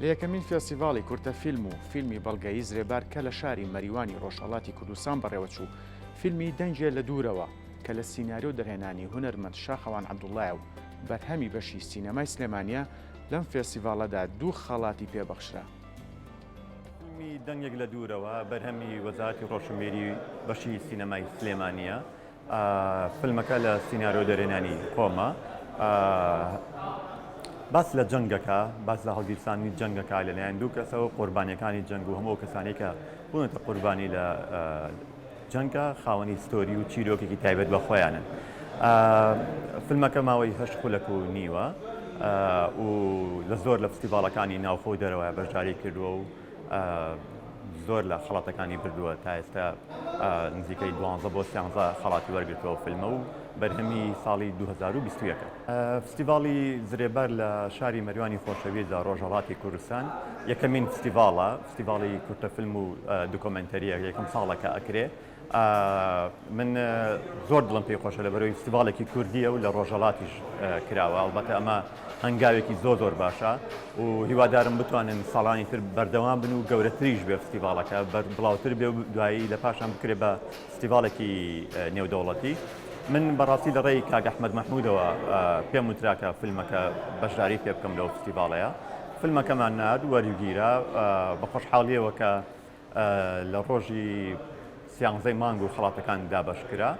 لە یەکەمین فێستیڤاڵی کورتە فیلم و فیلمی بەڵگەیی زرێبار کە لە شاری مەریوانی ڕۆژهەڵاتی کوردستان بەڕێوەچوو فیلمی دەنجێ لە دوورەوە کە لە سیناریۆ دەرهێنانی هونەرمەند شاخەوان عەبدوڵڵایە و بەرهەمی بەشی سینەمای سلێمانیە لەم فێستیڤاڵەدا دوو خەڵاتی پێبەخشرا. فیلمی دەنگێک لە دوورەوە بەرهەمی وەزارەتی ڕۆشنبیری بەشی سینەمای سلێمانیە. فیلمەکە لە سیناریۆ دەرهێنانی خۆمە. باس لە جەنگەکە، باس لە هەڵگیرسانی جەنگەکە لەلایەن دوو کەسەوە قوربانیەکانی جەنگ و هەموو کەسانی کە بوونەتە قوربانی لە جەنگە خاوەنی ستۆری و چیرۆکێکی تایبەت بە خۆیانن. فیلمەکە ماوەی 8 خولەک و نیوە و لە زۆر لە فستیڤاڵەکانی ناوخۆ و دەرەوەی بەشداری کردووە و زۆر لە خەڵاتەکانی بردووە تا ئێستا نزیکەی 12 بۆ 13 خەڵاتی وەرگرتەوە فیلمە و بەرهەمی ساڵی 2021. فستیڤاڵی زرێبەر لە شاری مەریوانی خۆشەویستدا ڕۆژهەڵاتی کوردستان یەکەمین فستیڤاڵە، فستیڤاڵی کورتە فیلم و دوکۆمنتەریە یەکەم ساڵەکە ئەکرێ. من زۆر دڵم پێی خۆشە لەبەرەوەی فستیڤاڵێکی کوردیە و لە ڕۆژهەڵاتیش کراوە. ئەڵبەتە ئەمە هەنگاوێکی زۆر باشە و هیوادارم بتوانن ساڵانی تر بەردەوام بن و گەورەتریش بێ فستیڤاڵەکە بڵاوتر بێ و دوایی لە پاشان بکرێ بە فستیڤاڵێکی نێودەوڵەتی. من بەڕاستی لە ڕێی کاک ئەحمەد مەحموودەوە پێم وتراکە فیلمەکە بەشداری پێ بکەم لەو فستیڤاڵەیە. فیلمەکەمان ناد وەرگیرە بە خۆشحاڵیەوە کە لە ڕۆژی 13 مانگ و خەڵاتەکان دابەشکرا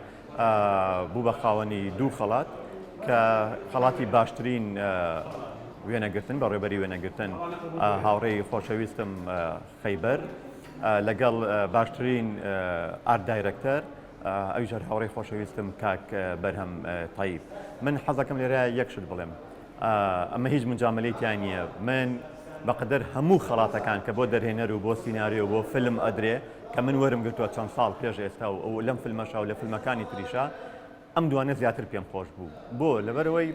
بوو بە خاوەنی دوو خەڵات کە خەڵاتی باشترین وێنەگرتن بە ڕێبەری وێنەگرتن هاوڕێی خۆشەویستم خەیبەر لەگەڵ باشترین ئارت دایرەکتەر ئەویژەر هاوڕێی خۆشەویستم کاک بەرهەم تایب. من حەزەکەم لێرە یەک شت بڵێم، ئەمە هیچ منجامەلەیەکیان نییە. من بەقدر هەموو خەڵاتەکان کە بۆ دەرهێنەر و بۆ سیناریۆ بۆ فیلم ئەدرێ کە من وەرم گرتووە چەند ساڵ پێش ئێستا و لەم فیلمەشا و لە فیلمەکانی تریشا ئەم دوانە زیاتر پێم خۆش بوو. بۆ لەبەرەوەی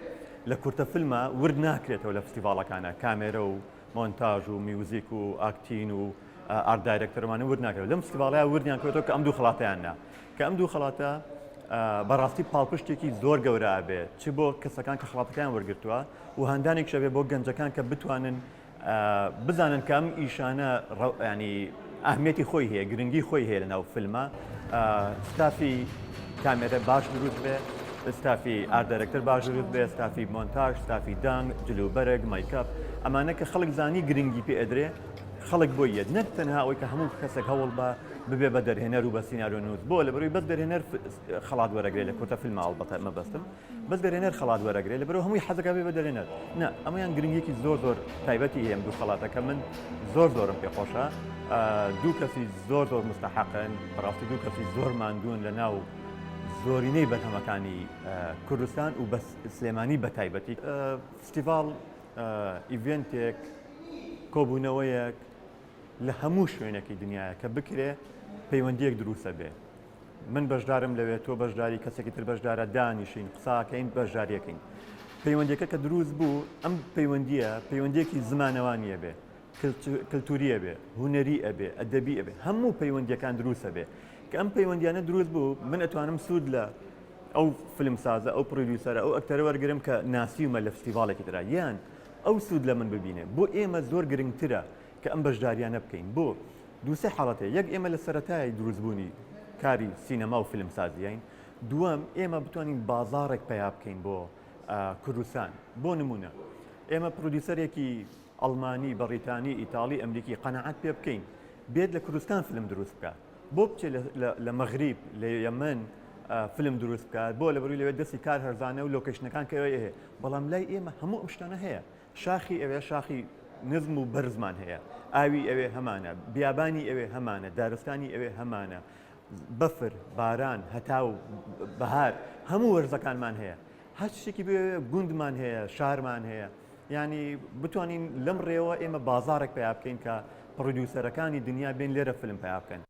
لە کورتە فیلمە ورد ناکرێتەوە لە فستیڤاڵەکانە کامێرە و مۆنتاژ و میوزیک و ئاکتین و ئارت دایرەکتەرمانە ورد ناکرێت. لەم فستیڤاڵەیە وردیان کردەوە کە ئەم دوو خەڵاتەیاننا کە ئەم دوو خەڵاتە بەڕاستی پاڵپشتێکی زۆر گەورە بێت چ بۆ کەسەکان کە خەڵاتەکان وەرگرتووە و هەندانێک شەبێ بۆ گەنجەکان کە بتوانن بزانن کە ئەم ئیشانە ینی ئەهمیەتی خۆی هەیە، گرنگی خۆی هەیە لەناو فیلمە. ستافی کامێرە باش دروست بێ، ستافی ئارت دایرەکتەر باش دروست بێ، ستافی مۆنتاژ، ستافی دانگ، جلوبەرگ، مایکاپ، ئەمانە کە خەڵک زانی گرنگی پێ ئەدرێ خەڵک بۆ یەت نەک تەنها ئەوەی کە هەموو کەسێک هەوڵ ببێ بە دەرهێنەر و بە سیناریۆ نووس بۆ لەبەرەوەی بەس دەرهێنەر خەڵات وەرەگرێت لە کورتە فیلمە ئەڵبەتە مەبەستم بەس دەرهێنەر خەڵات وەرەگرێت لەبەرەوە هەمووی حەزەکە بێ بە دەرهێنەر. نە ئەمەیان گرنگیەکی زۆر تایبەتی هەیە دوو خەڵاتەکە من زۆرم پێخۆشە. دوو کەسی زۆر مستحقن، بەڕاستی دوو کەسی زۆر ماندوون لە ناو زۆرینەی بەرهەمەکانی کوردستان و بە سلێمانی بە تایبەتی. فستیڤاڵ ئیڤێنتێک کۆبوونەوەیەک لە هەموو شوێنێکی دنیاە کە بکرێ پەیوەندیەک دروستە بێ. من بەشدارم لەوێت تۆ بەشداری کەسێکی تر بەشدارە دانیشین قساکەین بەشداریەکەین. پەیوەندیەکە کە دروست بوو ئەم پەیوەندیەکی زمانەوانیە بێ، کلتوریە بێ، هونەری ئەبێ، ئەدەبی ئەبێ، هەموو پەیوەندیەکان دروستە بێ کە ئەم پەیوەندیانە دروست بوو من ئەتوانم سوود لە ئەو فیلمسازە ئەو پرۆدیوسەرە ئەو ئەکتەرە وەرگرم کە ناسیومە لە فستیڤاڵێکی ترا یان ئەو سوود لە من ببینێ. بۆ ئێمە زۆر گرنگترە کە ئەم بەشداریانە بکەین. بۆ دووسێ حاڵەتەیە، یەک ئێمە لە سەرەتای دروستبوونی کاری سینەما و فیلمسازیین، دووەم ئێمە بتوانین بازاڕێک پیا بکەین بۆ کوردستان. بۆ نمونە ئێمە پرۆدیوسەرێکی ئەڵمانی، بەڕیتانی، ئیتاڵی، ئەمریکی قەنەعەت پێ بکەین بێت لە کوردستان فیلم دروست بکات، بۆ بچێت لە مەغریب لە یەمەن فیلم دروست بکات، بۆ لەبەروی لەوێت دەستی کار هەرزانە و لۆکیشنەکان کە هەیە. بەڵام لای ئێمە هەموو ئەم شتانە هەیە. شاخی ئەوێ شاخی نزم و بەرزمان هەیە، ئاوی ئەوێ هەمانە، بیابانی ئەوێ هەمانە، دارستانی ئەوێ هەمانە، بەفر، باران، هەتا و بەهار هەموو وەرزەکانمان هەیە. هەر شتێکی بێ گوندمان هەیە، شارمان هەیە. ینی بتوانین لەم ڕێوە ئێمە بازارێک پیا بکەین کە پرۆدیوسەرەکانی دنیا بێن لێرە فیلم پیا بکەن.